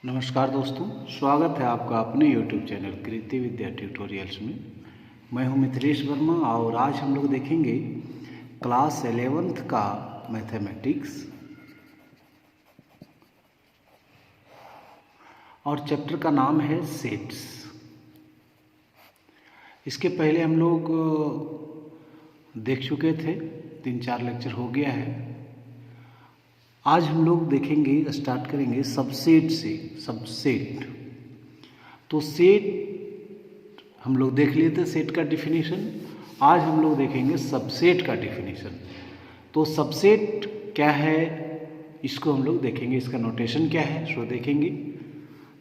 नमस्कार दोस्तों, स्वागत है आपका अपने YouTube चैनल कृति विद्या ट्यूटोरियल्स में। मैं हूं मिथिलेश वर्मा और आज हम लोग देखेंगे क्लास 11th का मैथमेटिक्स और चैप्टर का नाम है सेट्स। इसके पहले हम लोग देख चुके थे, 3-4 लेक्चर हो गया है। आज हम लोग देखेंगे, स्टार्ट करेंगे सबसेट से। सबसेट तो सेट हम लोग देख लिए थे, सेट का डिफिनीशन। आज हम लोग देखेंगे सबसेट का डिफिनीशन। तो सबसेट क्या है इसको हम लोग देखेंगे, इसका नोटेशन क्या है सो देखेंगे।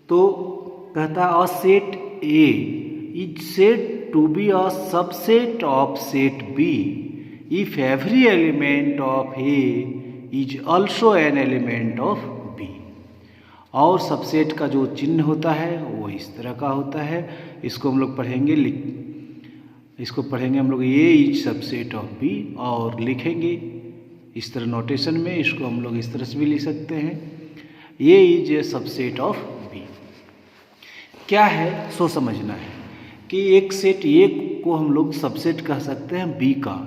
तो कहता है a set A is said to be a subset of set B if every element of A is also an element of B. और सबसेट का जो चिन्ह होता है वो इस तरह का होता है। इसको हम लोग पढ़ेंगे, इसको पढ़ेंगे हम लोग ए इज सबसेट ऑफ बी और लिखेंगे इस तरह नोटेशन में। इसको हम लोग इस तरह से भी लिख सकते हैं, A is a subset of B. क्या है सो समझना है कि एक सेट ए को हम लोग सबसेट कह सकते हैं बी का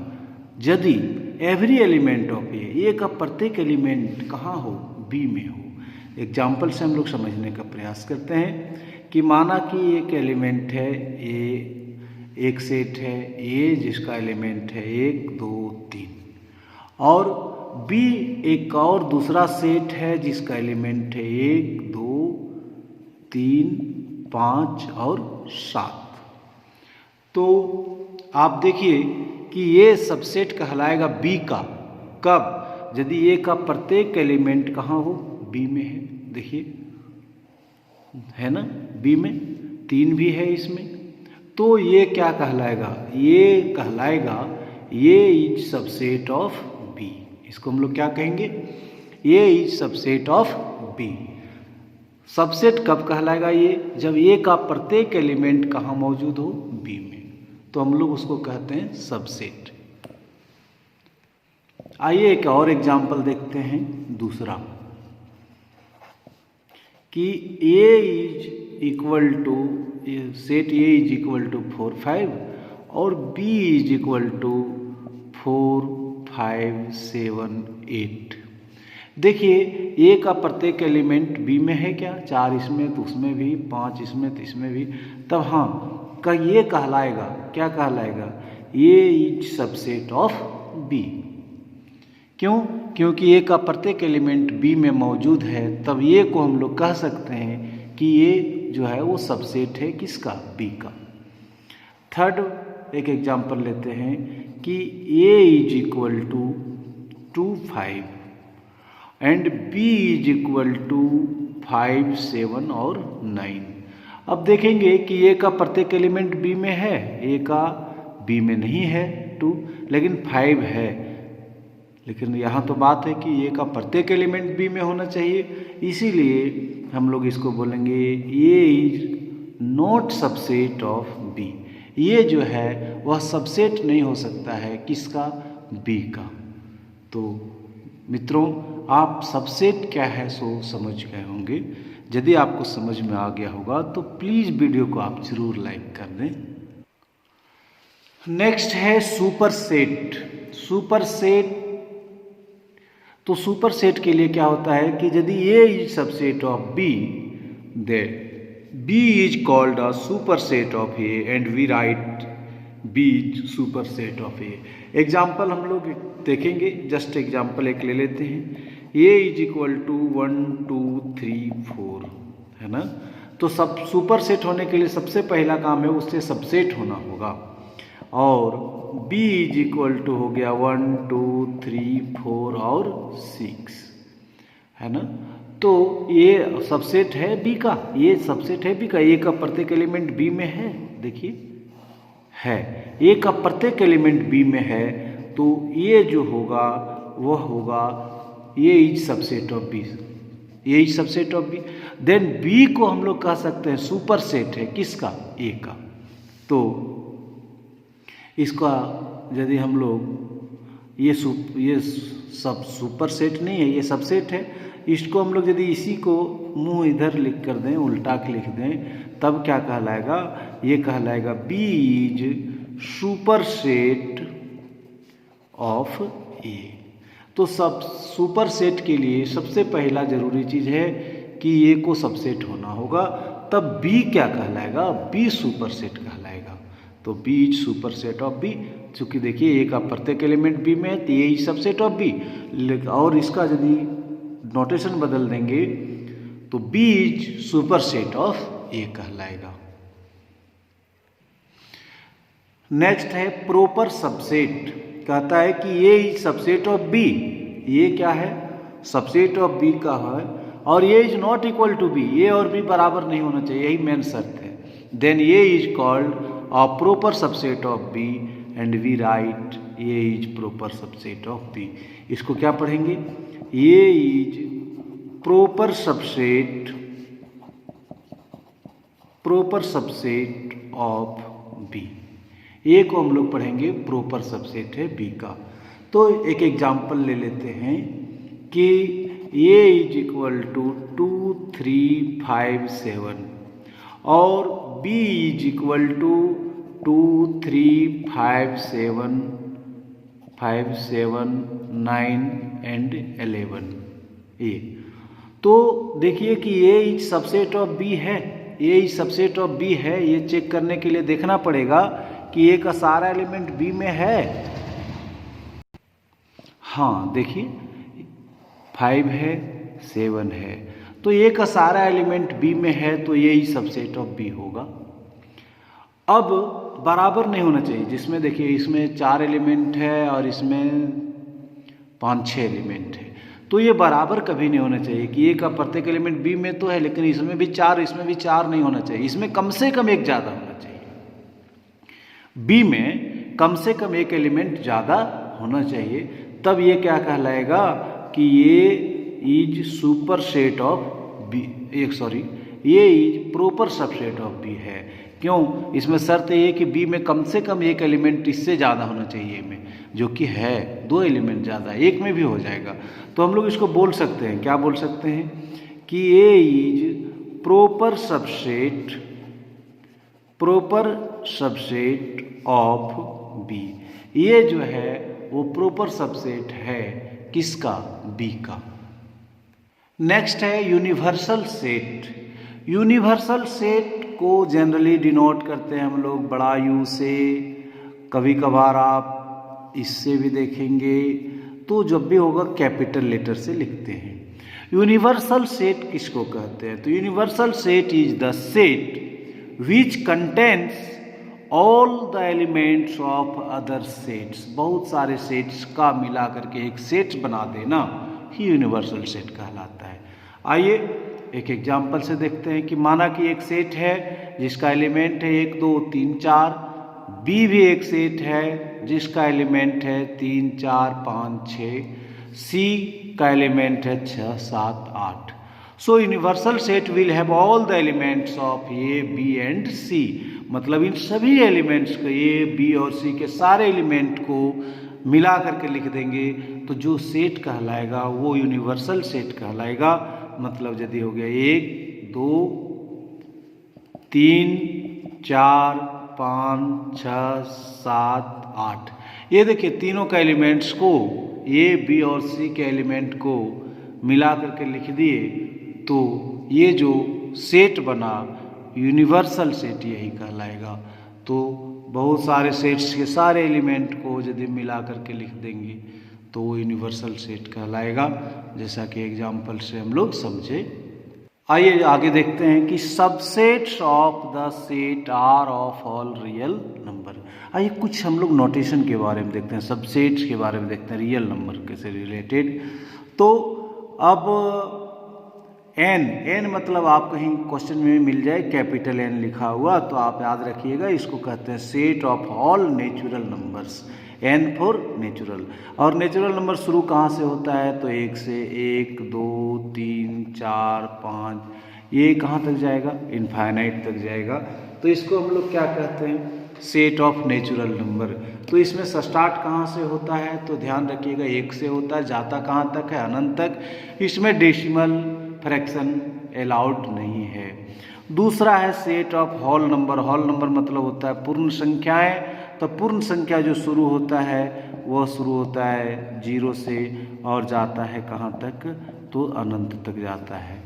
यदि एवरी एलिमेंट ऑफ ए का प्रत्येक एलिमेंट कहाँ हो, बी में हो। एग्जाम्पल से हम लोग समझने का प्रयास करते हैं कि माना कि एक एलिमेंट है ए, एक सेट है ए जिसका एलिमेंट है 1, 2, 3 और बी एक और दूसरा सेट है जिसका एलिमेंट है 1, 2, 3, 5 और 7। तो आप देखिए कि ये सबसेट कहलाएगा बी का कब, यदि ए का प्रत्येक एलिमेंट कहाँ हो, बी में है। देखिए है ना, बी में 3 भी है इसमें। तो ये क्या कहलाएगा, ये कहलाएगा ये इज सबसेट ऑफ बी। इसको हम लोग क्या कहेंगे, ये is subset of B. Subset कब कहलाएगा ये, जब ए का प्रत्येक एलिमेंट कहाँ मौजूद हो, बी में। तो हम लोग उसको कहते हैं सबसेट। आइए एक और एग्जाम्पल देखते हैं, दूसरा कि A is equal to, set A is equal to 4, 5 और बी इज इक्वल टू 4, 5, 7, 8। देखिए ए का प्रत्येक एलिमेंट बी में है क्या, 4 इसमें तो उसमें भी, 5 इसमें तो इसमें भी। तब हाँ का ये कहलाएगा, क्या कहलाएगा, ये इज सबसेट ऑफ बी। क्यों, क्योंकि ए का प्रत्येक एलिमेंट बी में मौजूद है। तब ये को हम लोग कह सकते हैं कि ये जो है वो सबसेट है किसका, बी का। थर्ड एक एग्जांपल लेते हैं कि A is equal to 2, 5 and B is equal to 5, 7 और 9। अब देखेंगे कि ए का प्रत्येक एलिमेंट बी में है, ए का बी में नहीं है 2, लेकिन 5 है। लेकिन यहाँ तो बात है कि ए का प्रत्येक एलिमेंट बी में होना चाहिए, इसीलिए हम लोग इसको बोलेंगे A is not subset of B. ये जो है वह सबसेट नहीं हो सकता है किसका, बी का। तो मित्रों आप सबसेट क्या है सो समझ गए होंगे। यदि आपको समझ में आ गया होगा तो प्लीज़ वीडियो को आप जरूर लाइक कर दें। नेक्स्ट है सुपरसेट। सुपरसेट, तो सुपरसेट के लिए क्या होता है कि यदि A is subset of B then B is called a superset of A and we write B is superset of A. Example हम लोग देखेंगे, जस्ट एग्जाम्पल एक ले लेते हैं। ए इज इक्वल टू 1, 2, 3, 4 है ना। तो सब सुपर सेट होने के लिए सबसे पहला काम है उससे सबसेट होना होगा। और बी इज इक्वल टू हो गया 1, 2, 3, 4 और 6 है ना। तो ये सबसेट है बी का, ये सबसेट है बी का। ए का प्रत्येक एलिमेंट बी में है, देखिए है, ए का प्रत्येक एलिमेंट बी में है। तो ये जो होगा वह होगा ये इज सबसेट ऑफ बी, ये is subset of B. Then B को हम लोग कह सकते हैं सुपर सेट है किसका, ए का। तो इसका यदि हम लोग ये सब सुपर सेट नहीं है, ये सबसेट है। इसको हम लोग यदि इसी को मुंह इधर लिख कर दें, उल्टा के लिख दें, तब क्या कहलाएगा? ये कहलाएगा बी इज सुपरसेट ऑफ ए। तो सब सुपरसेट के लिए सबसे पहला जरूरी चीज है कि ए को सबसेट होना होगा, तब बी क्या कहलाएगा? बी सुपरसेट कहलाएगा। तो B is superset of B. चूंकि देखिए ए का प्रत्येक एलिमेंट बी में है तो A is subset of B, और इसका यदि नोटेशन बदल देंगे तो B is superset of A कहलाएगा। नेक्स्ट है प्रॉपर सबसेट। कहता है कि A is subset of B. ये क्या है? सबसेट ऑफ बी का है, और A is not equal to B. A और बी बराबर नहीं होना चाहिए, यही मेन शर्त है। Then A is called a proper subset of B and we write A is proper subset of B. इसको क्या पढ़ेंगे? A is proper subset of B. A को हम लोग पढ़ेंगे प्रॉपर सबसेट है बी का। तो एक एग्जाम्पल ले लेते हैं कि ए इज इक्वल टू 2 3 5 7 और B is equal to 2 3 5 7 9 and 11 A. तो देखिए कि A is subset of B है, A is subset of B है। ये चेक करने के लिए देखना पड़ेगा कि ए का सारा एलिमेंट बी में है। हाँ देखिए 5 है 7 है, तो ए का सारा एलिमेंट बी में है, तो ये ही सबसेट ऑफ बी होगा। अब बराबर नहीं होना चाहिए, जिसमें देखिए इसमें 4 एलिमेंट है और इसमें 5-6 एलिमेंट है, तो ये बराबर कभी नहीं होना चाहिए कि ए का प्रत्येक एलिमेंट बी में तो है लेकिन इसमें भी 4 इसमें भी 4 नहीं होना चाहिए। इसमें कम से कम एक ज़्यादा होना चाहिए, बी में कम से कम एक एलिमेंट ज़्यादा होना चाहिए, तब ये क्या कहलाएगा कि ये इज सुपरसेट ऑफ बी, ये is proper subset of B है। क्यों? इसमें शर्त ये कि बी में कम से कम एक एलिमेंट इससे ज़्यादा होना चाहिए में, जो कि है 2 एलिमेंट ज़्यादा, एक में भी हो जाएगा। तो हम लोग इसको बोल सकते हैं, क्या बोल सकते हैं कि A is proper subset of B. ये जो है वो प्रॉपर सबसेट है किसका? बी का। नेक्स्ट है यूनिवर्सल सेट। यूनिवर्सल सेट को जनरली डिनोट करते हैं हम लोग बड़ा यू से, कभी कभार आप इससे भी देखेंगे, तो जब भी होगा कैपिटल लेटर से लिखते हैं। यूनिवर्सल सेट किसको कहते हैं? तो universal set is the set which contains all the elements of other sets. बहुत सारे सेट्स का मिला करके एक सेट बना देना ही यूनिवर्सल सेट कहलाता है। आइए एक एग्जाम्पल से देखते हैं कि माना कि एक सेट है जिसका एलिमेंट है 1 2 3 4, बी भी एक सेट है जिसका एलिमेंट है 3 4 5 6, सी का एलिमेंट है 6 7 8। So universal set will have all the elements of A B and C. मतलब इन सभी एलिमेंट्स को, ए बी और सी के सारे एलिमेंट को मिला करके लिख देंगे तो जो सेट कहलाएगा वो यूनिवर्सल सेट कहलाएगा। मतलब यदि हो गया 1 2 3 4 5 6 7 8, ये देखिए तीनों का एलिमेंट्स को, ए बी और सी के एलिमेंट को मिला करके लिख दिए, तो ये जो सेट बना यूनिवर्सल सेट यही कहलाएगा। तो बहुत सारे सेट्स के सारे एलिमेंट को यदि मिला करके लिख देंगे तो वो यूनिवर्सल सेट कहलाएगा, जैसा कि एग्जाम्पल से हम लोग समझे। आइए आगे देखते हैं कि subsets of the set are of all real number. आइए कुछ हम लोग नोटेशन के बारे में देखते हैं, सबसेट्स के बारे में देखते हैं रियल नंबर के से रिलेटेड। तो अब एन मतलब आप कहीं क्वेश्चन में मिल जाए कैपिटल एन लिखा हुआ, तो आप याद रखिएगा इसको कहते हैं set of all natural numbers, N for natural. और नेचुरल नंबर शुरू कहाँ से होता है? तो 1 से, 1 2 3 4 5, ये कहाँ तक जाएगा? इनफाइनाइट तक जाएगा। तो इसको हम लोग क्या कहते हैं? Set of natural number. तो इसमें स्टार्ट कहाँ से होता है, तो ध्यान रखिएगा 1 से होता है, जाता कहाँ तक है, अनंत तक। इसमें डेसिमल फ्रैक्शन अलाउड नहीं है। दूसरा है set of whole number. Whole number मतलब होता है पूर्ण संख्याएं। तो पूर्ण संख्या जो शुरू होता है वह शुरू होता है 0 से और जाता है कहाँ तक, तो अनंत तक जाता है।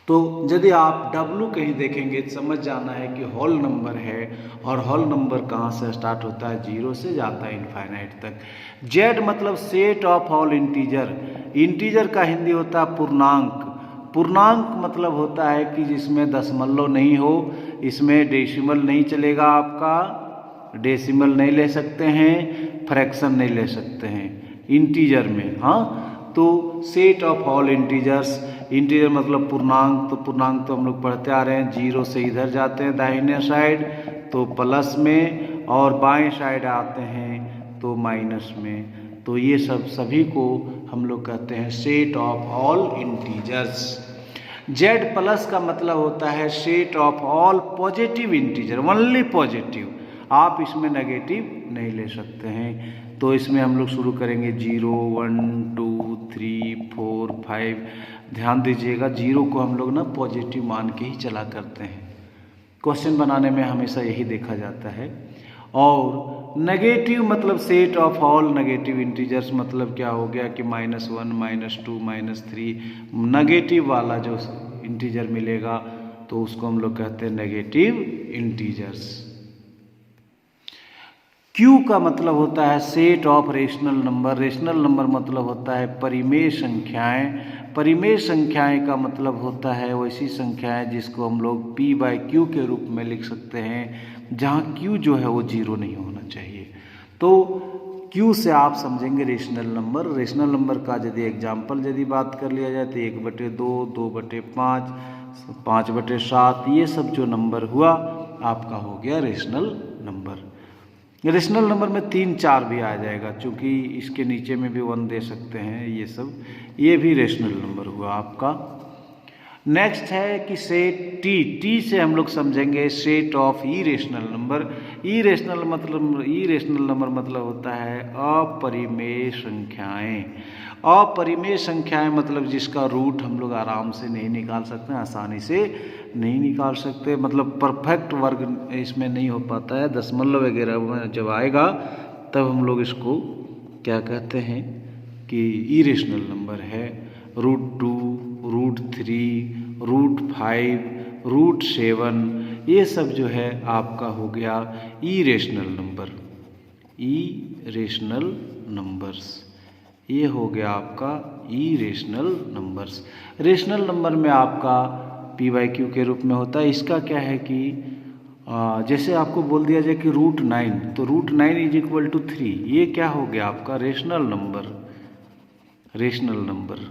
तो यदि आप W कहीं देखेंगे तो समझ जाना है कि होल नंबर है, और होल नंबर कहाँ से स्टार्ट होता है, 0 से जाता है इनफाइनाइट तक। Z मतलब set of all integer. Integer का हिंदी होता है पूर्णांक। पूर्णांक मतलब होता है कि जिसमें दशमलव नहीं हो, इसमें डेसिमल नहीं चलेगा, आपका डेसिमल नहीं ले सकते हैं, फ्रैक्शन नहीं ले सकते हैं इंटीजर में। हाँ, तो set of all integers. Integer मतलब पूर्णांक। तो पूर्णांक तो हम लोग पढ़ते आ रहे हैं, 0 से इधर जाते हैं दाहिने साइड तो प्लस में, और बाएं साइड आते हैं तो माइनस में। तो ये सब सभी को हम लोग कहते हैं set of all integers. Z plus का मतलब होता है set of all positive integer, only positive. आप इसमें नेगेटिव नहीं ले सकते हैं। तो इसमें हम लोग शुरू करेंगे 0, 1, 2, 3, 4, 5। ध्यान दीजिएगा 0 को हम लोग ना पॉजिटिव मान के ही चला करते हैं। क्वेश्चन बनाने में हमेशा यही देखा जाता है। और नेगेटिव मतलब set of all negative integers, मतलब क्या हो गया कि -1, -2, -3 नेगेटिव वाला जो इंटीजर मिलेगा तो उसको हम लोग कहते हैं नेगेटिव इंटीजर्स। Q का मतलब होता है set of rational number. Rational number मतलब होता है परिमेय संख्याएं। परिमेय संख्याएं का मतलब होता है वैसी संख्याएं जिसको हम लोग P/Q के रूप में लिख सकते हैं, जहां Q जो है वो 0 नहीं होना चाहिए। तो Q से आप समझेंगे रेशनल नंबर। रेशनल नंबर का यदि एग्जाम्पल यदि बात कर लिया जाए तो 1/2, 2/5, 5/7, ये सब जो नंबर हुआ आपका हो गया रेशनल नंबर। रेशनल नंबर में 3, 4 भी आ जाएगा, क्योंकि इसके नीचे में भी 1 दे सकते हैं, ये सब, ये भी रेशनल नंबर हुआ आपका। नेक्स्ट है कि सेट टी से हम लोग समझेंगे set of irrational number. Irrational number मतलब होता है अपरिमेय संख्याएं। अपरिमेय संख्याएं मतलब जिसका रूट हम लोग आराम से नहीं निकाल सकते, आसानी से नहीं निकाल सकते, मतलब परफेक्ट वर्ग इसमें नहीं हो पाता है। दशमलव वगैरह में जब आएगा तब हम लोग इसको क्या कहते हैं कि इरेशनल नंबर है। √2, √3, √5, √7, ये सब जो है आपका हो गया इरेशनल नंबर। इरेशनल नंबर्स, ये हो गया आपका इरेशनल नंबर्स। रेशनल नंबर में आपका P/Q के रूप में होता है। इसका क्या है कि जैसे आपको बोल दिया जाए कि √9, तो √9 = 3, ये क्या हो गया आपका रेशनल नंबर। रेशनल नंबर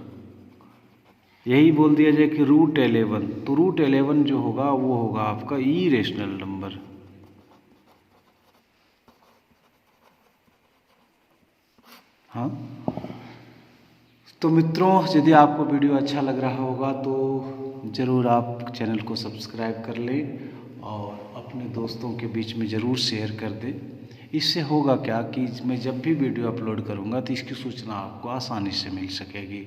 यही बोल दिया जाए कि √11, तो √11 जो होगा वो होगा आपका इरेशनल नंबर। हाँ, तो मित्रों यदि आपको वीडियो अच्छा लग रहा होगा तो ज़रूर आप चैनल को सब्सक्राइब कर लें और अपने दोस्तों के बीच में ज़रूर शेयर कर दें। इससे होगा क्या कि मैं जब भी वीडियो अपलोड करूँगा तो इसकी सूचना आपको आसानी से मिल सकेगी।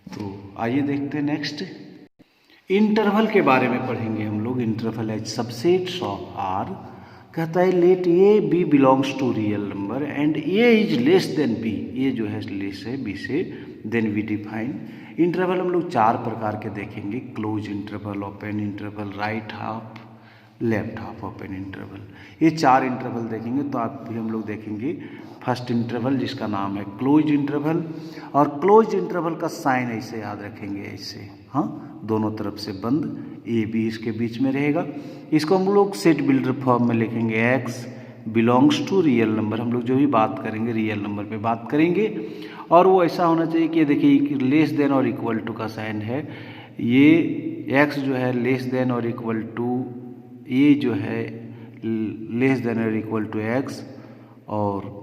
तो आइए देखते हैं नेक्स्ट। इंटरवल के बारे में पढ़ेंगे हम लोग। Interval as subsets of R. कहता है let A B belongs to real number and A is less than B. ये जो है लेस है बी से, देन वी डिफाइन। इंटरवल हम लोग 4 प्रकार के देखेंगे। Close interval, open interval, right half, left half open interval. ये 4 इंटरवल देखेंगे। तो आप भी हम लोग देखेंगे फर्स्ट इंटरवल जिसका नाम है क्लोज इंटरवल। और क्लोज इंटरवल का साइन ऐसे याद रखेंगे, ऐसे, हाँ, दोनों तरफ से बंद, ए बी इसके बीच में रहेगा। इसको हम लोग सेट बिल्डर फॉर्म में लिखेंगे। X belongs to real number. हम लोग जो भी बात करेंगे रियल नंबर पे बात करेंगे, और वो ऐसा होना चाहिए कि देखिए लेस देन और इक्वल टू का साइन है। ये एक्स जो है लेस देन और इक्वल टू, ये जो है लेस देन और इक्वल टू एक्स, और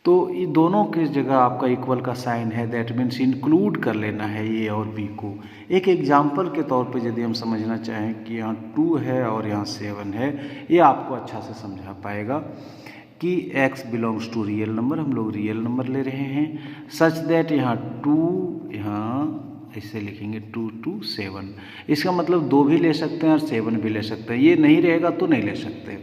तो ये दोनों की जगह आपका इक्वल का साइन है, दैट मीन्स इंक्लूड कर लेना है ए और बी को। एक एग्जाम्पल के तौर पे यदि हम समझना चाहें कि यहाँ 2 है और यहाँ 7 है, ये आपको अच्छा से समझा पाएगा कि x belongs to real number, हम लोग रियल नंबर ले रहे हैं, सच दैट यहाँ 2 यहाँ ऐसे लिखेंगे 2 2 7। इसका मतलब 2 भी ले सकते हैं और 7 भी ले सकते हैं, ये नहीं रहेगा तो नहीं ले सकते।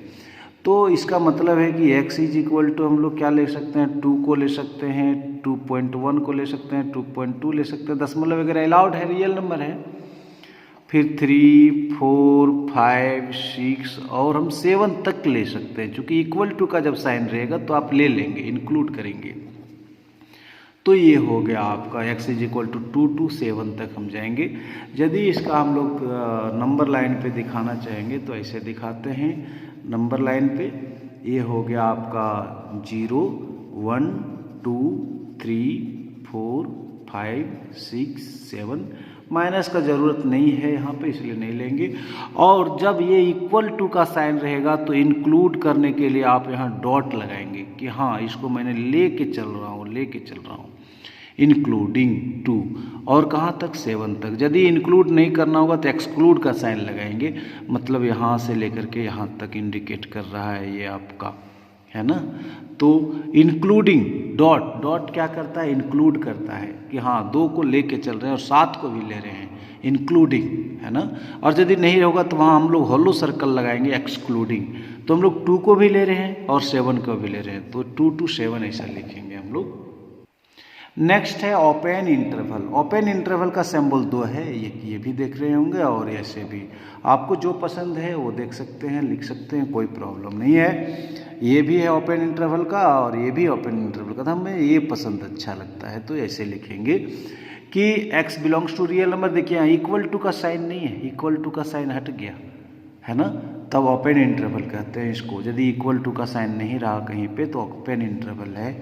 तो इसका मतलब है कि x इज इक्वल टू हम लोग क्या ले सकते हैं, 2 को ले सकते हैं, 2.1 को ले सकते हैं, 2.2 ले सकते हैं, दशमलव वगैरह अलाउड है, रियल नंबर है। फिर 3 4 5 6 और हम 7 तक ले सकते हैं, क्योंकि इक्वल टू का जब साइन रहेगा तो आप ले लेंगे, इंक्लूड करेंगे। तो ये हो गया आपका x is equal to 2 to 7 तक हम जाएंगे। यदि इसका हम लोग नंबर लाइन पे दिखाना चाहेंगे तो ऐसे दिखाते हैं। नंबर लाइन पे ये हो गया आपका 0 1 2 3 4 5 6 7। माइनस का ज़रूरत नहीं है यहाँ पे, इसलिए नहीं लेंगे। और जब ये इक्वल टू का साइन रहेगा तो इंक्लूड करने के लिए आप यहाँ डॉट लगाएंगे कि हाँ इसको मैंने लेके चल रहा हूँ, इंक्लूडिंग 2। और कहाँ तक, 7 तक। यदि इंक्लूड नहीं करना होगा तो एक्सक्लूड का साइन लगाएंगे, मतलब यहाँ से लेकर के यहाँ तक इंडिकेट कर रहा है ये आपका, है ना। तो इंक्लूडिंग डॉट क्या करता है, इंक्लूड करता है कि हाँ 2 को लेके चल रहे हैं और 7 को भी ले रहे हैं, इंक्लूडिंग, है ना। और यदि नहीं होगा तो वहाँ हम लोग हॉलो सर्कल लगाएंगे, एक्सक्लूडिंग। तो हम लोग 2 को भी ले रहे हैं और 7 को भी ले रहे हैं, तो 2 to 7 ऐसा लिखेंगे हम लोग। नेक्स्ट है ओपन इंटरवल। ओपन इंटरवल का सिंबल 2 है, ये भी देख रहे होंगे और ऐसे भी। आपको जो पसंद है वो देख सकते हैं, लिख सकते हैं, कोई प्रॉब्लम नहीं है। ये भी है ओपन इंटरवल का और ये भी ओपन इंटरवल का, तो हमें ये पसंद अच्छा लगता है तो ऐसे लिखेंगे कि x belongs to real number. देखिए यहाँ इक्वल टू का साइन नहीं है, इक्वल टू का साइन हट गया, है ना, तब ओपन इंटरवल कहते हैं इसको। यदि इक्वल टू का साइन नहीं रहा कहीं पे तो ओपन इंटरवल है।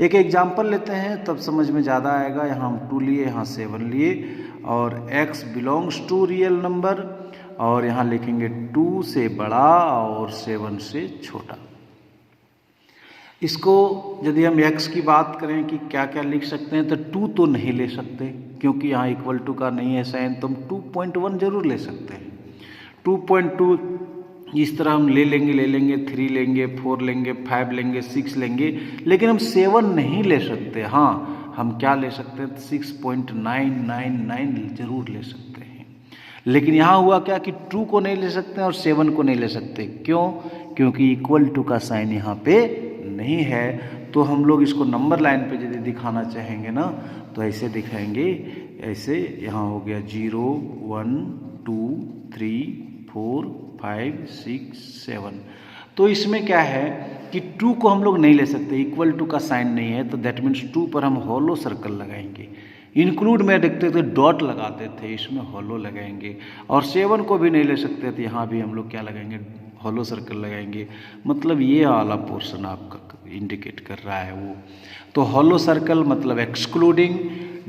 एक एग्जाम्पल लेते हैं तब समझ में ज़्यादा आएगा। यहाँ हम 2 लिए, यहाँ 7 लिए और x belongs to real number, और यहाँ लिखेंगे 2 से बड़ा और 7 से छोटा। इसको यदि हम x की बात करें कि क्या क्या लिख सकते हैं, तो 2 तो नहीं ले सकते क्योंकि यहाँ इक्वल टू का नहीं है साइन, तो हम 2.1 जरूर ले सकते हैं। 2.2 इस तरह हम ले लेंगे, 3 लेंगे, 4 लेंगे, 5 लेंगे, 6 लेंगे, लेकिन हम 7 नहीं ले सकते। हाँ हम क्या ले सकते हैं, 6.999 जरूर ले सकते हैं। लेकिन यहाँ हुआ क्या कि 2 को नहीं ले सकते और 7 को नहीं ले सकते। क्यों? क्योंकि इक्वल टू का साइन यहाँ पे नहीं है। तो हम लोग इसको नंबर लाइन पे यदि दिखाना चाहेंगे ना तो ऐसे दिखाएंगे, ऐसे यहाँ हो गया 0 1 2 3 4 5 6 7। तो इसमें क्या है कि 2 को हम लोग नहीं ले सकते, इक्वल टू का साइन नहीं है, तो दैट मीन्स 2 पर हम हॉलो सर्कल लगाएंगे। इंक्लूड में देखते थे डॉट लगाते थे, इसमें हॉलो लगाएंगे। और 7 को भी नहीं ले सकते थे, यहाँ भी हम लोग क्या लगाएंगे, हॉलो सर्कल लगाएंगे। मतलब ये वाला पोर्शन आपका इंडिकेट कर रहा है वो। तो हॉलो सर्कल मतलब एक्सक्लूडिंग,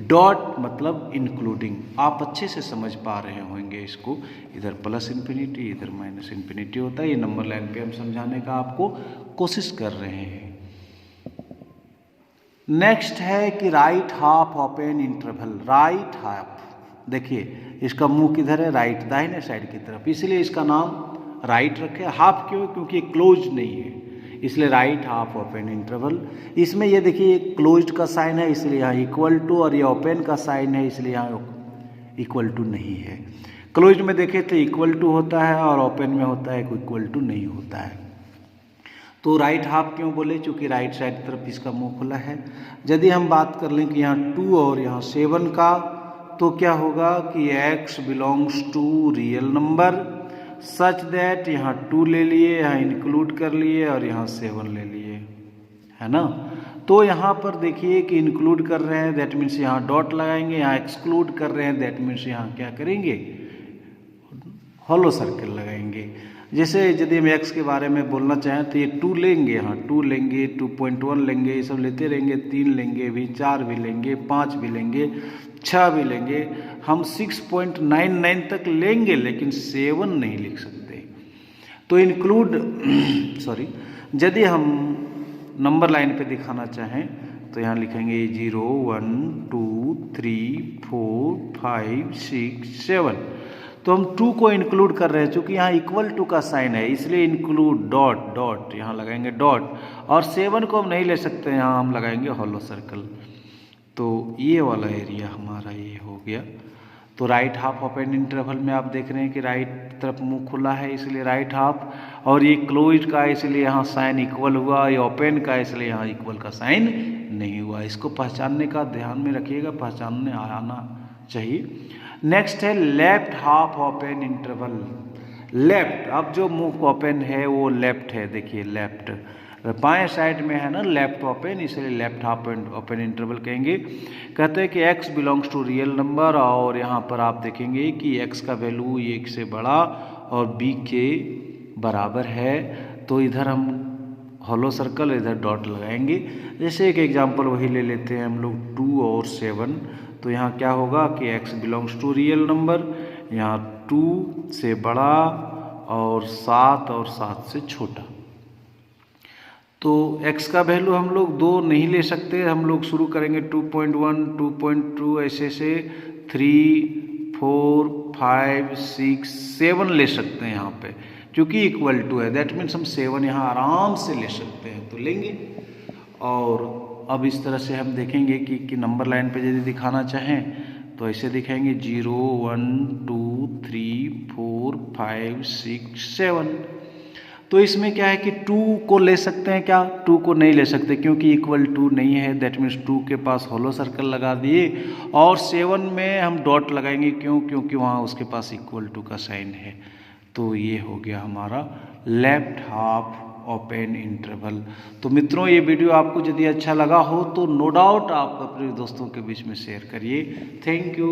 डॉट मतलब इंक्लूडिंग। आप अच्छे से समझ पा रहे होंगे इसको। इधर प्लस इन्फिनिटी, इधर माइनस इन्फिनिटी होता है। ये नंबर लाइन पे हम समझाने का आपको कोशिश कर रहे हैं। नेक्स्ट है कि right half open interval. Right half, देखिए इसका मुंह किधर है, राइट, दाहिने साइड की तरफ, इसलिए इसका नाम राइट रखे। हाफ क्यों? क्योंकि ये क्लोज नहीं है, इसलिए राइट हाफ ओपन इंटरवल। इसमें ये देखिए क्लोज्ड का साइन है इसलिए यहाँ इक्वल टू, और ये ओपन का साइन है इसलिए यहाँ इक्वल टू नहीं है। क्लोज्ड में देखें तो इक्वल टू होता है और ओपन में होता है इक्वल टू नहीं होता है। तो राइट हाफ क्यों बोले? क्योंकि राइट साइड की तरफ इसका मुंह खुला है। यदि हम बात कर लें कि यहाँ 2 और यहाँ 7 का, तो क्या होगा कि x belongs to real number such that यहाँ 2 ले लिए, यहाँ इंक्लूड कर लिए और यहाँ 7 ले लिए, है ना। तो यहाँ पर देखिए कि इंक्लूड कर रहे हैं, दैट मीन्स यहाँ डॉट लगाएंगे, यहाँ एक्सक्लूड कर रहे हैं, दैट मीन्स यहाँ क्या करेंगे, हॉलो सर्कल लगाएंगे। जैसे यदि हम x के बारे में बोलना चाहें तो ये 2 लेंगे, यहाँ 2 लेंगे, 2.1 लेंगे, ये सब लेते रहेंगे, 3 लेंगे भी, 4 भी लेंगे, 5 भी लेंगे, 6 भी लेंगे, हम 6.99 तक लेंगे, लेकिन 7 नहीं लिख सकते। तो इंक्लूड यदि हम नंबर लाइन पे दिखाना चाहें तो यहाँ लिखेंगे 0 1 2 3 4 5 6 7। तो हम 2 को इंक्लूड कर रहे हैं, चूँकि यहाँ इक्वल टू का साइन है इसलिए इंक्लूड डॉट डॉट यहाँ लगाएंगे डॉट, और 7 को हम नहीं ले सकते, यहाँ हम लगाएंगे हॉलो सर्कल। तो ये वाला एरिया हमारा ये हो गया। तो राइट हाफ ओपन इंटरवल में आप देख रहे हैं कि राइट तरफ मुंह खुला है इसलिए राइट हाफ, और ये क्लोज का इसलिए यहाँ साइन इक्वल हुआ, ये ओपन का इसलिए यहाँ इक्वल का साइन नहीं हुआ। इसको पहचानने का ध्यान में रखिएगा, पहचानने आना चाहिए। नेक्स्ट है left half open interval. Left, अब जो मुंह ओपन है वो लेफ्ट है, देखिए लेफ्ट, बाएं साइड में है ना लेफ्ट ओपन, इसलिए लेफ्ट हाफ ओपन इंटरवल कहेंगे। कहते हैं कि x belongs to real number, और यहाँ पर आप देखेंगे कि x का वैल्यू 1 से बड़ा और b के बराबर है। तो इधर हम हॉलो सर्कल, इधर डॉट लगाएंगे। जैसे एक एग्जांपल वही ले लेते हैं हम लोग 2 और 7। तो यहाँ क्या होगा कि x belongs to real number, यहाँ 2 से बड़ा और 7 से छोटा। तो x का वैल्यू हम लोग 2 नहीं ले सकते, हम लोग शुरू करेंगे 2.1 2.2 ऐसे से 3 4 5 6 7 ले सकते हैं यहाँ पे, क्योंकि इक्वल टू है, दैट मीन्स हम 7 यहाँ आराम से ले सकते हैं, तो लेंगे। और अब इस तरह से हम देखेंगे कि नंबर लाइन पे यदि दिखाना चाहें तो ऐसे दिखाएंगे 0 1 2 3 4 5 6 7। तो इसमें क्या है कि 2 को ले सकते हैं क्या, 2 को नहीं ले सकते क्योंकि इक्वल टू नहीं है, दैट मीन्स 2 के पास हॉलो सर्कल लगा दिए, और 7 में हम डॉट लगाएंगे, क्यों, क्योंकि वहाँ उसके पास इक्वल टू का साइन है। तो ये हो गया हमारा लेफ्ट हाफ ओपन इंटरवल। तो मित्रों, ये वीडियो आपको यदि अच्छा लगा हो तो नो डाउट आप अपने दोस्तों के बीच में शेयर करिए। Thank you.